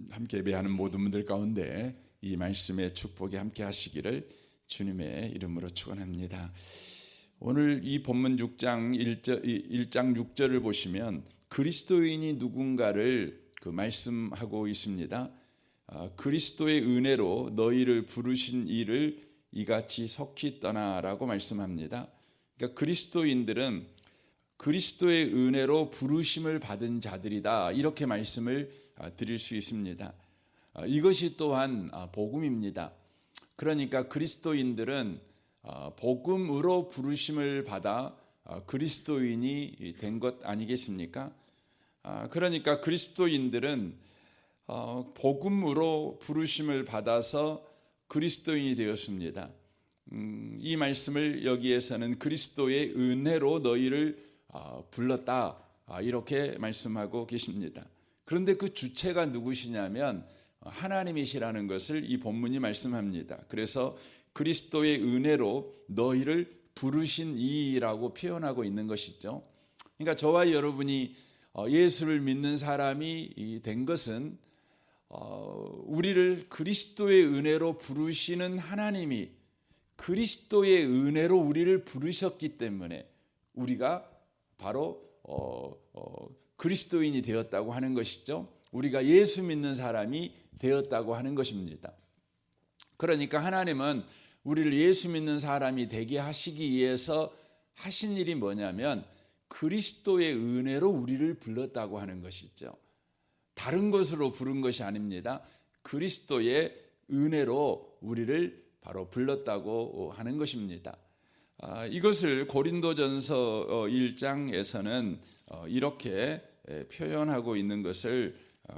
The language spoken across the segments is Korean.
함께 예배하는 모든 분들 가운데 이 말씀의 축복이 함께 하시기를 주님의 이름으로 축원합니다. 오늘 이 본문 6장 1장 6절을 보시면 그리스도인이 누군가를 말씀하고 있습니다. 그리스도의 은혜로 너희를 부르신 이를 이같이 속히 떠나라고 말씀합니다. 그러니까 그리스도인들은 그리스도의 은혜로 부르심을 받은 자들이다, 이렇게 말씀을 드릴 수 있습니다. 이것이 또한 복음입니다. 그러니까 그리스도인들은 복음으로 부르심을 받아 그리스도인이 된 것 아니겠습니까? 그러니까 그리스도인들은 복음으로 부르심을 받아서 그리스도인이 되었습니다. 이 말씀을 여기에서는 그리스도의 은혜로 너희를 불렀다, 이렇게 말씀하고 계십니다. 그런데 그 주체가 누구시냐면 하나님이시라는 것을 이 본문이 말씀합니다. 그래서 그리스도의 은혜로 너희를 부르신 이라고 표현하고 있는 것이죠. 그러니까 저와 여러분이 예수를 믿는 사람이 된 것은 우리를 그리스도의 은혜로 부르시는 하나님이 그리스도의 은혜로 우리를 부르셨기 때문에 우리가 바로 그리스도인이 되었다고 하는 것이죠. 우리가 예수 믿는 사람이 되었다고 하는 것입니다. 그러니까 하나님은 우리를 예수 믿는 사람이 되게 하시기 위해서 하신 일이 뭐냐면 그리스도의 은혜로 우리를 불렀다고 하는 것이죠. 다른 것으로 부른 것이 아닙니다. 그리스도의 은혜로 우리를 바로 불렀다고 하는 것입니다. 이것을 고린도전서 1장에서는 이렇게 표현하고 있는 것을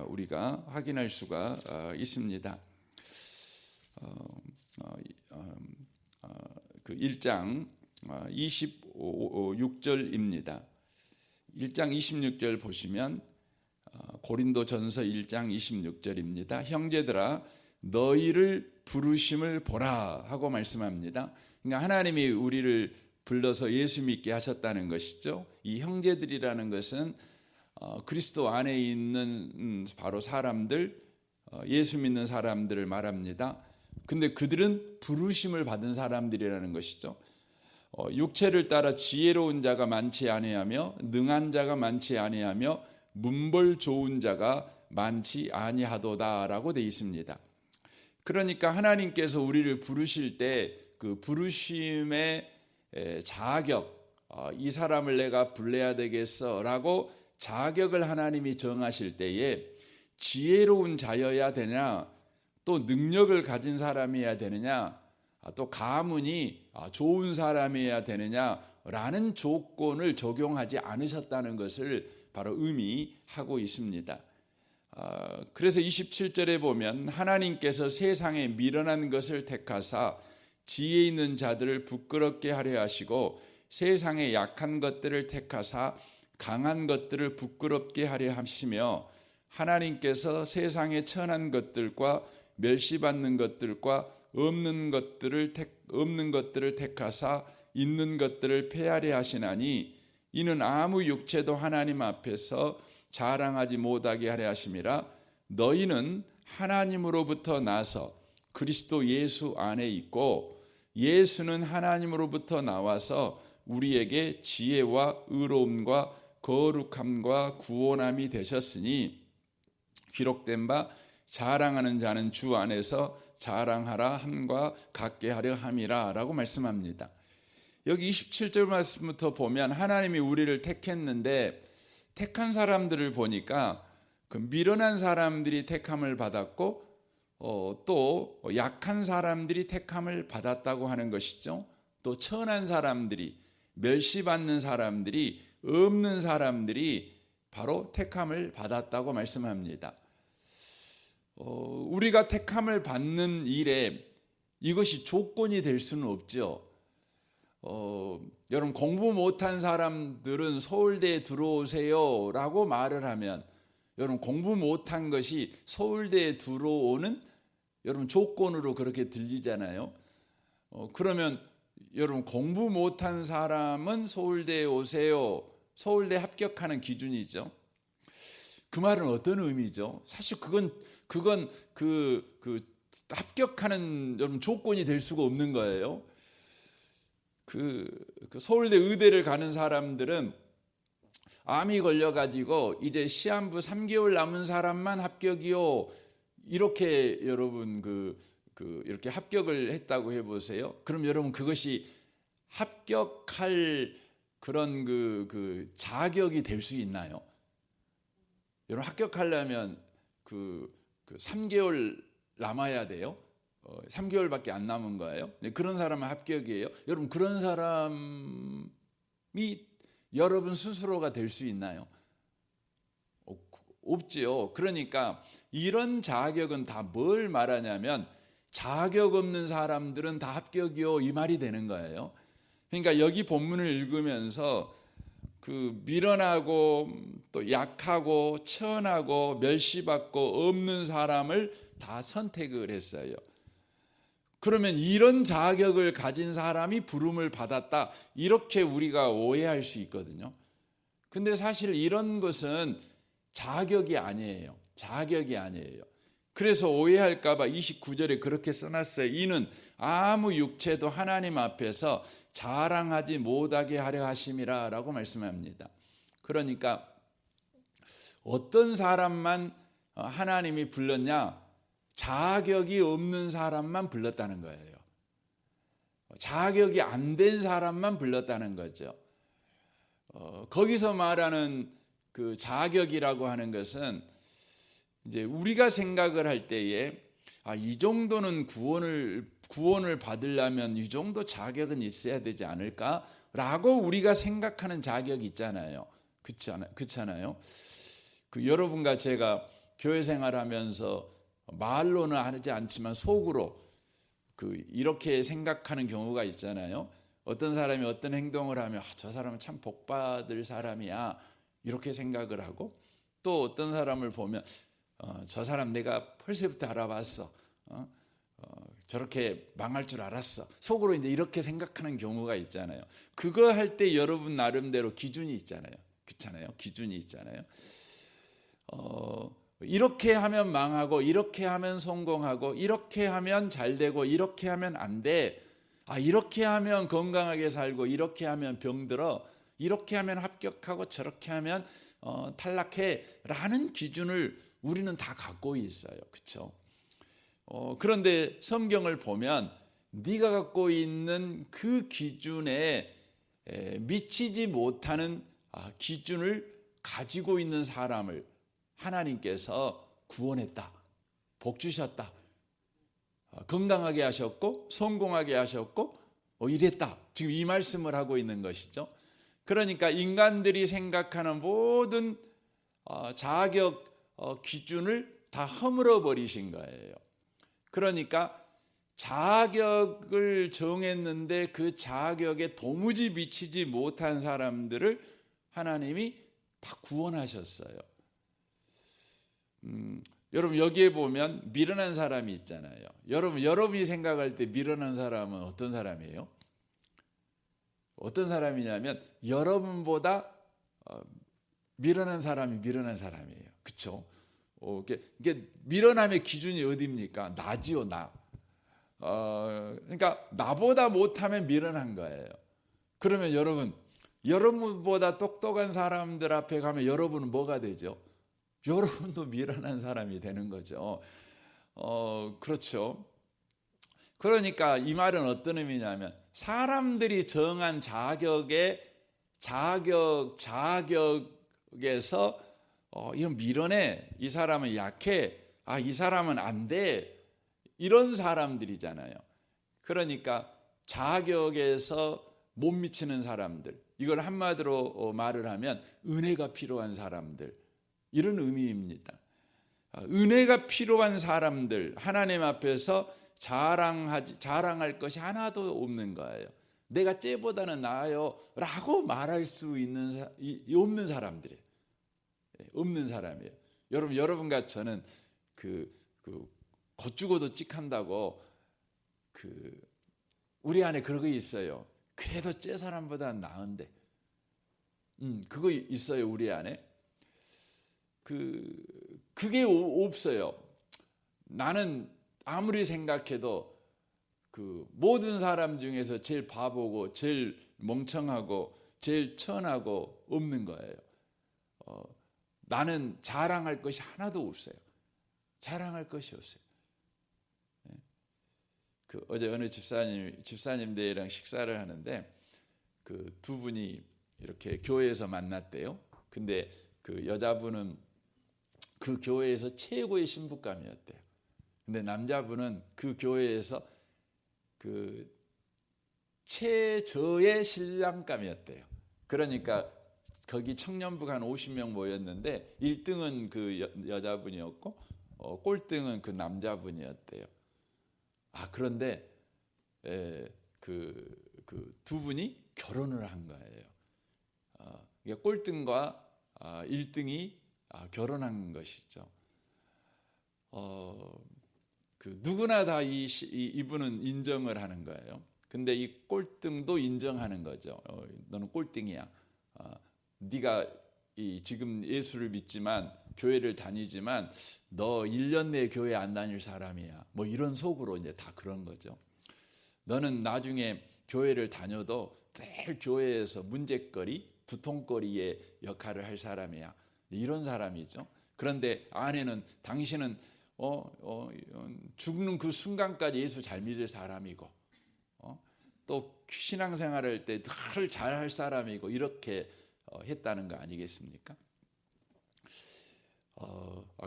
우리가 확인할 수가 있습니다. 그 1장 26절입니다. 1장 26절 보시면 고린도전서 1장 26절입니다. 형제들아 너희를 부르심을 보라 하고 말씀합니다. 그러니까 하나님이 우리를 불러서 예수 믿게 하셨다는 것이죠. 이 형제들이라는 것은 그리스도 안에 있는 바로 사람들, 예수 믿는 사람들을 말합니다. 근데 그들은 부르심을 받은 사람들이라는 것이죠. 육체를 따라 지혜로운 자가 많지 아니하며 능한 자가 많지 아니하며 문벌 좋은 자가 많지 아니하도다라고 되어 있습니다. 그러니까 하나님께서 우리를 부르실 때 그 부르심의 자격, 이 사람을 내가 불러야 되겠어라고 자격을 하나님이 정하실 때에 지혜로운 자여야 되냐, 또 능력을 가진 사람이어야 되느냐, 또 가문이 좋은 사람이어야 되느냐라는 조건을 적용하지 않으셨다는 것을 바로 의미하고 있습니다. 그래서 27절에 보면 하나님께서 세상에 미련한 것을 택하사 지혜 있는 자들을 부끄럽게 하려 하시고 세상에 약한 것들을 택하사 강한 것들을 부끄럽게 하려 하시며 하나님께서 세상에 천한 것들과 멸시받는 것들과 없는 것들을 택하사 있는 것들을 폐하려 하시나니 이는 아무 육체도 하나님 앞에서 자랑하지 못하게 하려 하심이라. 너희는 하나님으로부터 나서 그리스도 예수 안에 있고 예수는 하나님으로부터 나와서 우리에게 지혜와 의로움과 거룩함과 구원함이 되셨으니 기록된 바 자랑하는 자는 주 안에서 자랑하라 함과 같게 하려 함이라 라고 말씀합니다. 여기 27절 말씀부터 보면 하나님이 우리를 택했는데 택한 사람들을 보니까 그 미련한 사람들이 택함을 받았고 또 약한 사람들이 택함을 받았다고 하는 것이죠. 또 천한 사람들이, 멸시받는 사람들이, 없는 사람들이 바로 택함을 받았다고 말씀합니다. 우리가 택함을 받는 일에 이것이 조건이 될 수는 없죠. 여러분 공부 못한 사람들은 서울대에 들어오세요 라고 말을 하면 여러분 공부 못한 것이 서울대에 들어오는 여러분 조건으로 그렇게 들리잖아요. 그러면 여러분 공부 못한 사람은 서울대에 오세요. 서울대 합격하는 기준이죠. 그 말은 어떤 의미죠? 사실 그건 그 합격하는 여러분 조건이 될 수가 없는 거예요. 그 서울대 의대를 가는 사람들은 암이 걸려가지고 이제 시한부 3개월 남은 사람만 합격이요. 이렇게 여러분 이렇게 합격을 했다고 해보세요. 그럼 여러분 그것이 합격할 그런 그 자격이 될 수 있나요? 여러분 합격하려면 그 3개월 남아야 돼요. 3개월밖에 안 남은 거예요. 그런 사람은 합격이에요. 여러분 그런 사람이 여러분 스스로가 될 수 있나요? 없지요. 그러니까 이런 자격은 다 뭘 말하냐면 자격 없는 사람들은 다 합격이요 이 말이 되는 거예요. 그러니까 여기 본문을 읽으면서 그 미련하고 또 약하고 천하고 멸시받고 없는 사람을 다 선택을 했어요. 그러면 이런 자격을 가진 사람이 부름을 받았다 이렇게 우리가 오해할 수 있거든요. 근데 사실 이런 것은 자격이 아니에요. 자격이 아니에요. 그래서 오해할까 봐 29절에 그렇게 써놨어요. 이는 아무 육체도 하나님 앞에서 자랑하지 못하게 하려 하심이라 라고 말씀합니다. 그러니까 어떤 사람만 하나님이 불렀냐? 자격이 없는 사람만 불렀다는 거예요. 자격이 안 된 사람만 불렀다는 거죠. 거기서 말하는 그 자격이라고 하는 것은 이제 우리가 생각을 할 때에 이 정도는 구원을 받으려면 이 정도 자격은 있어야 되지 않을까라고 우리가 생각하는 자격이 있잖아요. 그렇잖아요. 여러분과 제가 교회 생활하면서 말로는 하지 않지만 속으로 이렇게 생각하는 경우가 있잖아요. 어떤 사람이 어떤 행동을 하면 저 사람은 참 복받을 사람이야 이렇게 생각을 하고, 또 어떤 사람을 보면 저 사람 내가 벌써부터 알아봤어. 저렇게 망할 줄 알았어. 속으로 이제 이렇게 생각하는 경우가 있잖아요. 그거 할 때 여러분 나름대로 기준이 있잖아요. 그렇잖아요. 기준이 있잖아요. 이렇게 하면 망하고 이렇게 하면 성공하고 이렇게 하면 잘 되고 이렇게 하면 안 돼. 이렇게 하면 건강하게 살고 이렇게 하면 병들어. 이렇게 하면 합격하고 저렇게 하면 탈락해 라는 기준을 우리는 다 갖고 있어요. 그렇죠? 그런데 성경을 보면 네가 갖고 있는 그 기준에 미치지 못하는 기준을 가지고 있는 사람을 하나님께서 구원했다. 복 주셨다. 건강하게 하셨고 성공하게 하셨고 이랬다. 지금 이 말씀을 하고 있는 것이죠. 그러니까 인간들이 생각하는 모든 자격 기준을 다 허물어 버리신 거예요. 그러니까 자격을 정했는데 그 자격에 도무지 미치지 못한 사람들을 하나님이 다 구원하셨어요. 여러분 여기에 보면 미련한 사람이 있잖아요. 여러분이 생각할 때 미련한 사람은 어떤 사람이에요? 어떤 사람이냐면 여러분보다 미련한 사람이 미련한 사람이에요. 그렇죠? 이게 미련함의 기준이 어디입니까? 나지요, 나. 그러니까 나보다 못하면 미련한 거예요. 그러면 여러분보다 똑똑한 사람들 앞에 가면 여러분은 뭐가 되죠? 여러분도 미련한 사람이 되는 거죠. 그렇죠. 그러니까 이 말은 어떤 의미냐면 사람들이 정한 자격에서 이런 미련해, 이 사람은 약해, 이 사람은 안 돼, 이런 사람들이잖아요. 그러니까 자격에서 못 미치는 사람들, 이걸 한마디로 말을 하면 은혜가 필요한 사람들, 이런 의미입니다. 은혜가 필요한 사람들, 하나님 앞에서 자랑할 것이 하나도 없는 거예요. 내가 쟤보다는 나아요 라고 말할 수 있는 없는 사람들이에요. 없는 사람이에요. 여러분과 저는 곧 죽어도 찍한다고 우리 안에 그런 거 있어요. 그래도 쟤 사람보다 나은데, 그거 있어요 우리 안에. 그게 없어요. 나는 아무리 생각해도 그 모든 사람 중에서 제일 바보고 제일 멍청하고 제일 천하고 없는 거예요. 나는 자랑할 것이 하나도 없어요. 자랑할 것이 없어요. 어제 어느 집사님들이랑 식사를 하는데 그 두 분이 이렇게 교회에서 만났대요. 근데 그 여자분은 그 교회에서 최고의 신부감이었대요. 근데 남자분은 그 교회에서 그 최저의 신랑감이었대요. 그러니까 거기 청년부가 한 50명 모였는데 1등은 그 여자분이었고 꼴등은 그 남자분이었대요. 그런데 그 두 분이 결혼을 한 거예요. 그러니까 꼴등과 1등이 결혼한 것이죠. 그 누구나 다 이분은 인정을 하는 거예요. 근데 이 꼴등도 인정하는 거죠. 너는 꼴등이야. 네가 지금 예수를 믿지만 교회를 다니지만 너 1년 내에 교회 안 다닐 사람이야. 뭐 이런 속으로 이제 다 그런 거죠. 너는 나중에 교회를 다녀도 늘 교회에서 문제거리, 두통거리의 역할을 할 사람이야. 이런 사람이죠. 그런데 아내는 당신은 죽는 그 순간까지 예수 잘 믿을 사람이고 또 신앙생활할 때 늘 잘할 사람이고 이렇게 했다는 거 아니겠습니까?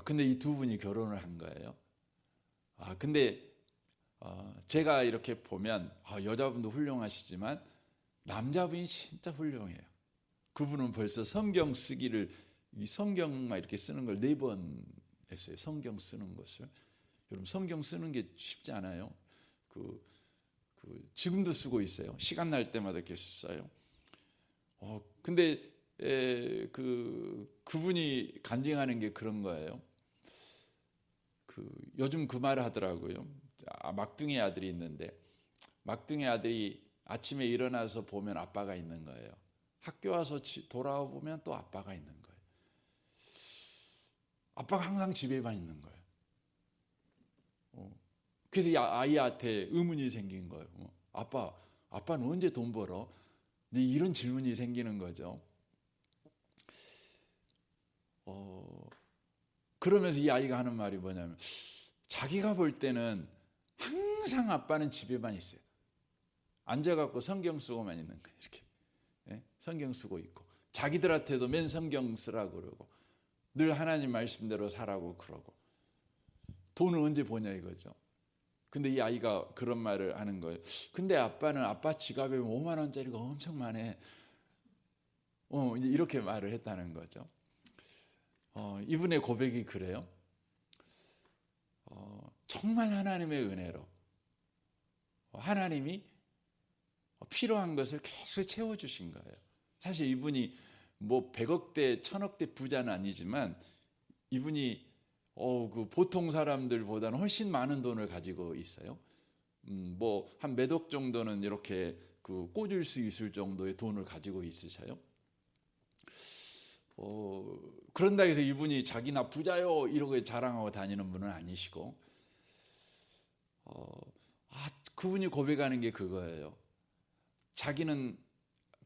근데 이 두 분이 결혼을 한 거예요. 근데 제가 이렇게 보면 여자분도 훌륭하시지만 남자분이 진짜 훌륭해요. 그분은 벌써 성경 쓰기를 이 성경만 이렇게 쓰는 걸 4번 했어요. 성경 쓰는 것을. 여러분 성경 쓰는 게 쉽지 않아요. 지금도 쓰고 있어요. 시간 날 때마다 이렇게 써요. 근데 그분이 간증하는 게 그런 거예요. 요즘 그 말 하더라고요. 막둥이 아들이 있는데 막둥이 아들이 아침에 일어나서 보면 아빠가 있는 거예요. 학교 와서 돌아와 보면 또 아빠가 있는 거예요. 아빠가 항상 집에만 있는 거예요. 그래서 이 아이한테 의문이 생긴 거예요. 아빠는 언제 돈 벌어? 근데 이런 질문이 생기는 거죠. 그러면서 이 아이가 하는 말이 뭐냐면 자기가 볼 때는 항상 아빠는 집에만 있어요. 앉아갖고 성경 쓰고만 있는 거예요. 이렇게 성경 쓰고 있고 자기들한테도 맨 성경 쓰라고 그러고 늘 하나님 말씀대로 살라고 그러고 돈을 언제 버냐 이거죠. 근데 이 아이가 그런 말을 하는 거예요. 근데 아빠는 아빠 지갑에 5만 원짜리가 엄청 많네. 이렇게 말을 했다는 거죠. 이분의 고백이 그래요. 정말 하나님의 은혜로 하나님이 필요한 것을 계속 채워주신 거예요. 사실 이분이 뭐 100억대, 1000억대 부자는 아니지만 이분이 그 보통 사람들보다는 훨씬 많은 돈을 가지고 있어요. 뭐 한 몇 억 정도는 이렇게 꽂을 수 있을 정도의 돈을 가지고 있으셔요. 그런다 해서 이분이 자기 나 부자요 이러고 자랑하고 다니는 분은 아니시고 그분이 고백하는 게 그거예요. 자기는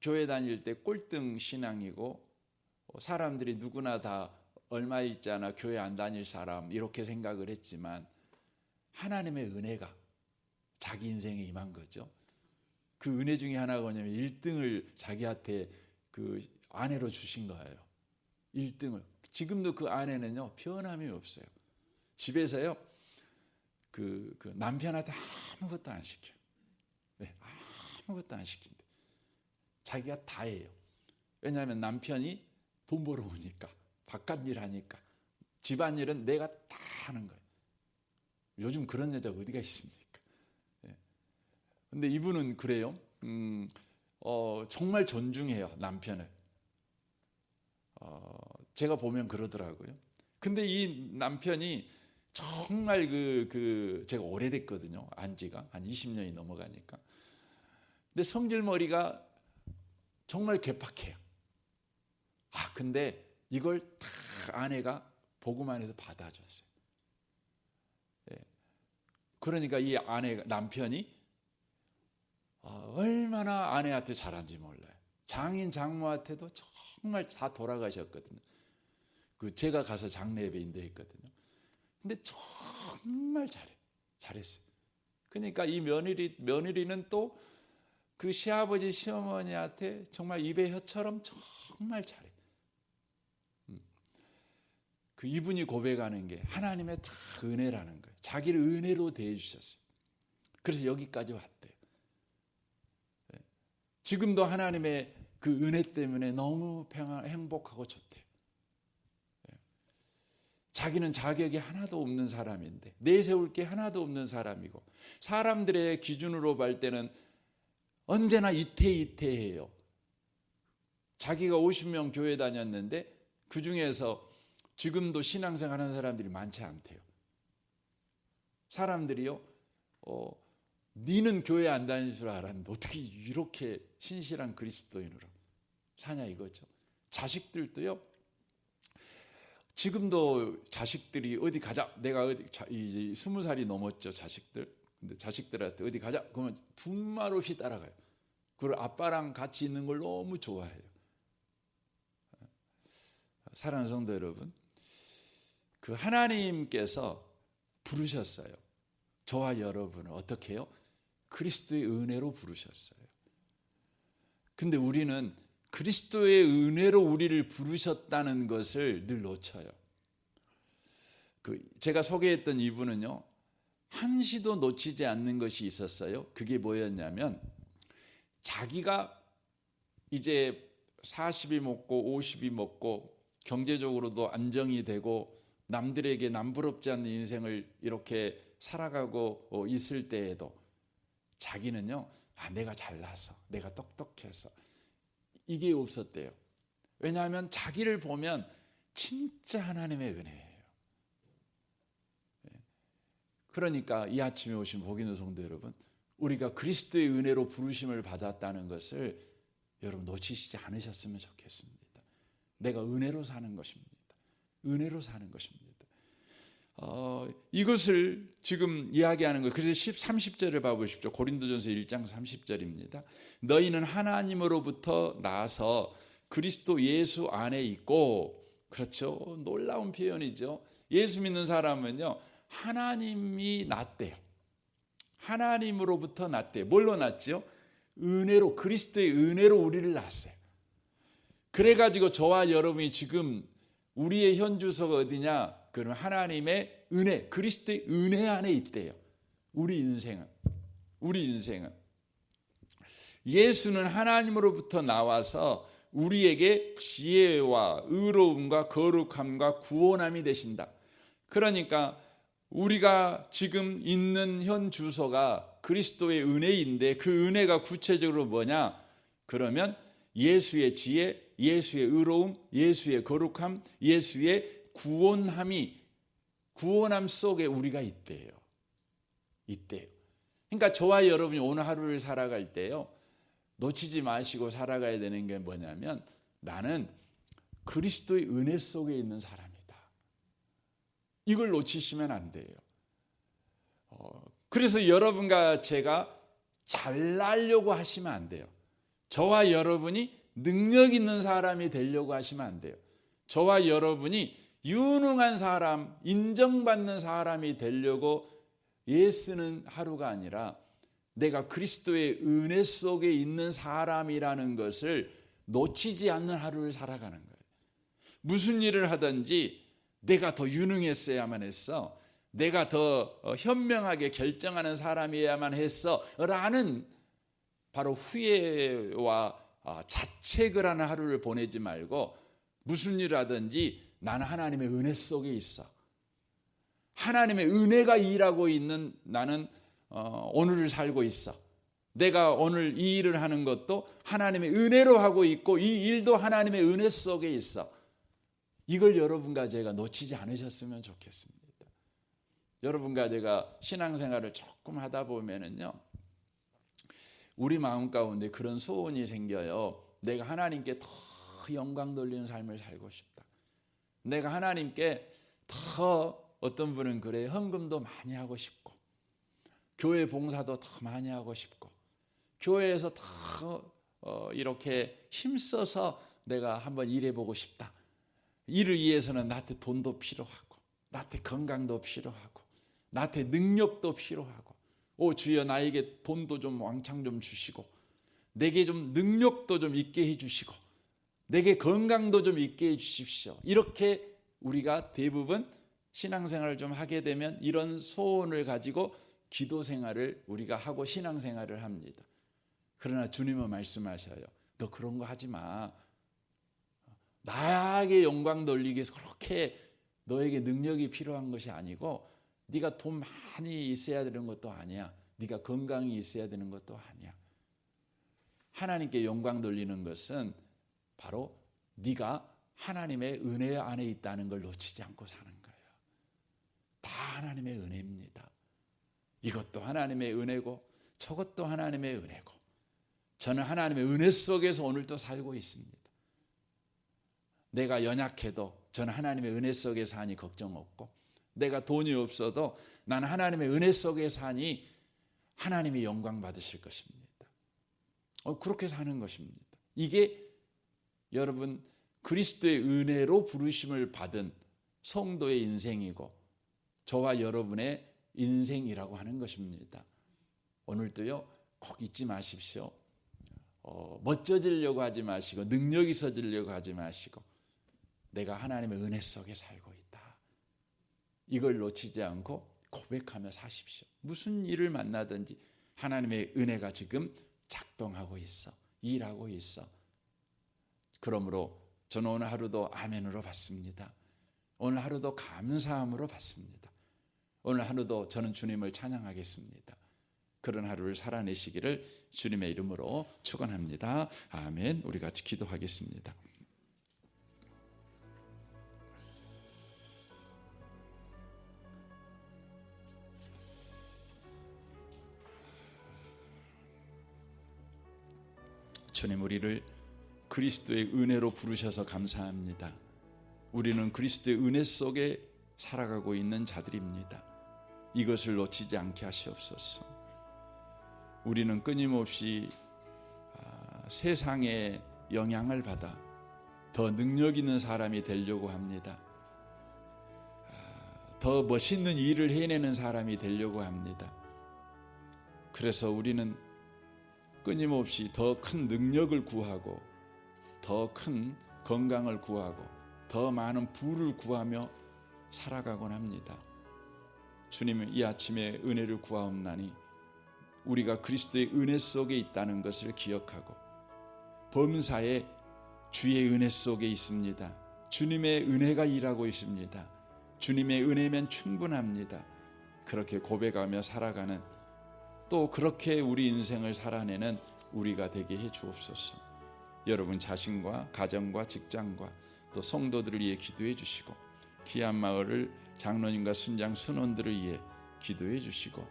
교회 다닐 때 꼴등 신앙이고 사람들이 누구나 다 얼마 있잖아 교회 안 다닐 사람 이렇게 생각을 했지만 하나님의 은혜가 자기 인생에 임한 거죠. 그 은혜 중에 하나가 뭐냐면 1등을 자기한테 그 아내로 주신 거예요. 1등을. 지금도 그 아내는요 변함이 없어요. 집에서요 그 남편한테 아무것도 안 시켜요. 네, 아무것도 안 시킨대. 자기가 다 해요. 왜냐하면 남편이 돈 벌어오니까 바깥 일 하니까 집안일은 내가 다 하는 거예요. 요즘 그런 여자 어디가 있습니까? 근데 이분은 그래요. 정말 존중해요 남편을. 제가 보면 그러더라고요. 근데 이 남편이 정말 제가 오래됐거든요. 안지가 한 20년이 넘어가니까. 근데 성질머리가 정말 괴팍해요. 근데 이걸 다 아내가 보고만 해서 받아줬어요. 예. 그러니까 이 아내가, 남편이 얼마나 아내한테 잘한지 몰라요. 장인 장모한테도 정말 다 돌아가셨거든요. 제가 가서 장례 예배 인도했거든요. 근데 정말 잘했어요. 그러니까 이 며느리는 또 그 시아버지 시어머니한테 정말 입의 혀처럼 정말 잘해. 그 이분이 고백하는 게 하나님의 다 은혜라는 거예요. 자기를 은혜로 대해 주셨어요. 그래서 여기까지 왔대요. 지금도 하나님의 그 은혜 때문에 너무 행복하고 좋대요. 자기는 자격이 하나도 없는 사람인데, 내세울 게 하나도 없는 사람이고, 사람들의 기준으로 볼 때는 언제나 이태해요. 자기가 50명 교회 다녔는데 그 중에서 지금도 신앙생활 하는 사람들이 많지 않대요. 사람들이요, 니는 교회 안 다닐 줄 알았는데 어떻게 이렇게 신실한 그리스도인으로 사냐 이거죠. 자식들도요, 지금도 자식들이 어디 가자, 내가 어디 이제 20살이 넘었죠, 자식들. 근데 자식들한테 어디 가자 그러면 둔말 없이 따라가요. 그리고 아빠랑 같이 있는 걸 너무 좋아해요. 사랑하는 성도 여러분, 그 하나님께서 부르셨어요. 저와 여러분을 어떻게 해요? 그리스도의 은혜로 부르셨어요. 근데 우리는 그리스도의 은혜로 우리를 부르셨다는 것을 늘 놓쳐요. 제가 소개했던 이분은요, 한시도 놓치지 않는 것이 있었어요. 그게 뭐였냐면, 자기가 이제 40이 먹고 50이 먹고 경제적으로도 안정이 되고 남들에게 남부럽지 않는 인생을 이렇게 살아가고 있을 때에도 자기는요, 내가 잘나서, 내가 똑똑해서, 이게 없었대요. 왜냐하면 자기를 보면 진짜 하나님의 은혜예요. 그러니까 이 아침에 오신 복 있는 성도 여러분, 우리가 그리스도의 은혜로 부르심을 받았다는 것을 여러분 놓치시지 않으셨으면 좋겠습니다. 내가 은혜로 사는 것입니다. 은혜로 사는 것입니다. 이것을 지금 이야기하는 거예요. 그래서 30절을 봐보십시오. 고린도전서 1장 30절입니다. 너희는 하나님으로부터 나서 그리스도 예수 안에 있고, 그렇죠? 놀라운 표현이죠. 예수 믿는 사람은요, 하나님이 낳대요. 하나님으로부터 낳대요. 뭘로 낳지요? 은혜로, 그리스도의 은혜로 우리를 낳았어요. 그래가지고 저와 여러분이 지금 우리의 현 주소가 어디냐? 그럼 하나님의 은혜, 그리스도의 은혜 안에 있대요. 우리 인생은 예수는 하나님으로부터 나와서 우리에게 지혜와 의로움과 거룩함과 구원함이 되신다. 그러니까 우리가 지금 있는 현 주소가 그리스도의 은혜인데, 그 은혜가 구체적으로 뭐냐? 그러면 예수의 지혜, 예수의 의로움, 예수의 거룩함, 예수의 구원함 속에 우리가 있대요. 그러니까 저와 여러분이 오늘 하루를 살아갈 때요, 놓치지 마시고 살아가야 되는 게 뭐냐면, 나는 그리스도의 은혜 속에 있는 사람이다. 이걸 놓치시면 안 돼요. 그래서 여러분과 제가 잘나려고 하시면 안 돼요. 저와 여러분이 능력 있는 사람이 되려고 하시면 안 돼요. 저와 여러분이 유능한 사람, 인정받는 사람이 되려고 애쓰는 하루가 아니라, 내가 그리스도의 은혜 속에 있는 사람이라는 것을 놓치지 않는 하루를 살아가는 거예요. 무슨 일을 하든지 내가 더 유능했어야만 했어, 내가 더 현명하게 결정하는 사람이어야만 했어 라는 바로 후회와 자책을 하는 하루를 보내지 말고, 무슨 일을 하든지 나는 하나님의 은혜 속에 있어, 하나님의 은혜가 일하고 있는 나는 오늘을 살고 있어, 내가 오늘 이 일을 하는 것도 하나님의 은혜로 하고 있고 이 일도 하나님의 은혜 속에 있어. 이걸 여러분과 제가 놓치지 않으셨으면 좋겠습니다. 여러분과 제가 신앙생활을 조금 하다 보면은요, 우리 마음 가운데 그런 소원이 생겨요. 내가 하나님께 더 영광 돌리는 삶을 살고 싶다. 내가 하나님께 더 어떤 분은 그래 헌금도 많이 하고 싶고 교회 봉사도 더 많이 하고 싶고 교회에서 더 이렇게 힘써서 내가 한번 일해보고 싶다. 이를 위해서는 나한테 돈도 필요하고 나한테 건강도 필요하고 나한테 능력도 필요하고 오 주여 나에게 돈도 좀 왕창 좀 주시고 내게 좀 능력도 좀 있게 해주시고 내게 건강도 좀 있게 해주십시오. 이렇게 우리가 대부분 신앙생활을 좀 하게 되면 이런 소원을 가지고 기도 생활을 우리가 하고 신앙생활을 합니다. 그러나 주님은 말씀하셔요. 너 그런 거 하지 마. 나에게 영광 돌리기 위해서 그렇게 너에게 능력이 필요한 것이 아니고 네가 돈 많이 있어야 되는 것도 아니야. 네가 건강이 있어야 되는 것도 아니야. 하나님께 영광 돌리는 것은 바로 네가 하나님의 은혜 안에 있다는 걸 놓치지 않고 사는 거예요. 다 하나님의 은혜입니다. 이것도 하나님의 은혜고 저것도 하나님의 은혜고 저는 하나님의 은혜 속에서 오늘도 살고 있습니다. 내가 연약해도 저는 하나님의 은혜 속에 사니 걱정 없고 내가 돈이 없어도 나는 하나님의 은혜 속에 사니 하나님이 영광 받으실 것입니다. 그렇게 사는 것입니다. 이게 여러분 그리스도의 은혜로 부르심을 받은 성도의 인생이고 저와 여러분의 인생이라고 하는 것입니다. 오늘도요 꼭 잊지 마십시오. 멋져지려고 하지 마시고 능력 있어지려고 하지 마시고 내가 하나님의 은혜 속에 살고 있다. 이걸 놓치지 않고 고백하며 사십시오. 무슨 일을 만나든지 하나님의 은혜가 지금 작동하고 있어. 일하고 있어. 그러므로 저는 오늘 하루도 아멘으로 받습니다. 오늘 하루도 감사함으로 받습니다. 오늘 하루도 저는 주님을 찬양하겠습니다. 그런 하루를 살아내시기를 주님의 이름으로 축원합니다. 아멘. 우리 같이 기도하겠습니다. 주님 우리를 그리스도의 은혜로 부르셔서 감사합니다. 우리는 그리스도의 은혜 속에 살아가고 있는 자들입니다. 이것을 놓치지 않게 하시옵소서. 우리는 끊임없이 세상의 영향을 받아 더 능력 있는 사람이 되려고 합니다. 더 멋있는 일을 해내는 사람이 되려고 합니다. 그래서 우리는 끊임없이 더 큰 능력을 구하고 더 큰 건강을 구하고 더 많은 부를 구하며 살아가곤 합니다. 주님은 이 아침에 은혜를 구하옵나니 우리가 그리스도의 은혜 속에 있다는 것을 기억하고 범사에 주의 은혜 속에 있습니다. 주님의 은혜가 일하고 있습니다. 주님의 은혜면 충분합니다. 그렇게 고백하며 살아가는 또 그렇게 우리 인생을 살아내는 우리가 되게 해 주옵소서. 여러분 자신과 가정과 직장과 또 성도들을 위해 기도해 주시고 귀한 마을을 장로님과 순장 순원들을 위해 기도해 주시고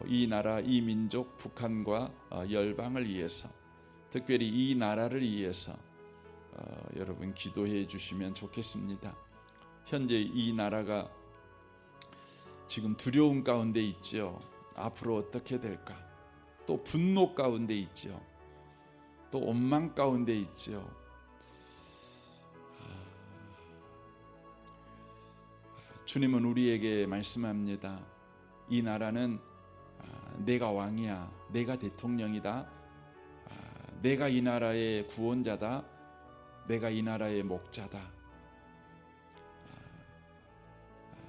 이 나라 이 민족 북한과 열방을 위해서 특별히 이 나라를 위해서 여러분 기도해 주시면 좋겠습니다. 현재 이 나라가 지금 두려움 가운데 있죠. 앞으로 어떻게 될까? 또 분노 가운데 있죠. 또 원망 가운데 있죠. 주님은 우리에게 말씀합니다. 이 나라는 내가 왕이야. 내가 대통령이다. 내가 이 나라의 구원자다. 내가 이 나라의 목자다.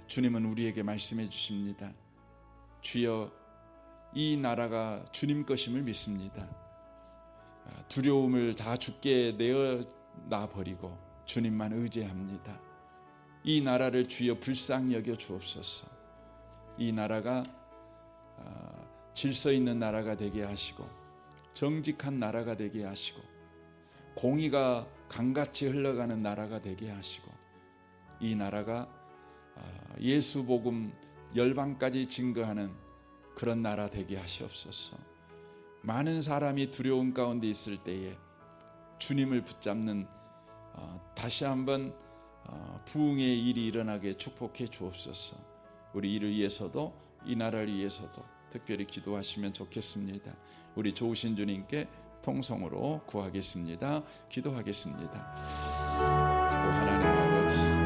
주님은 우리에게 말씀해 주십니다. 주여 이 나라가 주님 것임을 믿습니다. 두려움을 다 주께 내어놔 버리고 주님만 의지합니다. 이 나라를 주여 불쌍히 여겨 주옵소서. 이 나라가 질서 있는 나라가 되게 하시고 정직한 나라가 되게 하시고 공의가 강같이 흘러가는 나라가 되게 하시고 이 나라가 예수 복음 열방까지 증거하는 그런 나라 되게 하시옵소서. 많은 사람이 두려움 가운데 있을 때에 주님을 붙잡는 다시 한번 부흥의 일이 일어나게 축복해 주옵소서. 우리 이를 위해서도 이 나라를 위해서도 특별히 기도하시면 좋겠습니다. 우리 좋으신 주님께 통성으로 구하겠습니다. 기도하겠습니다. 오 하나님 아버지,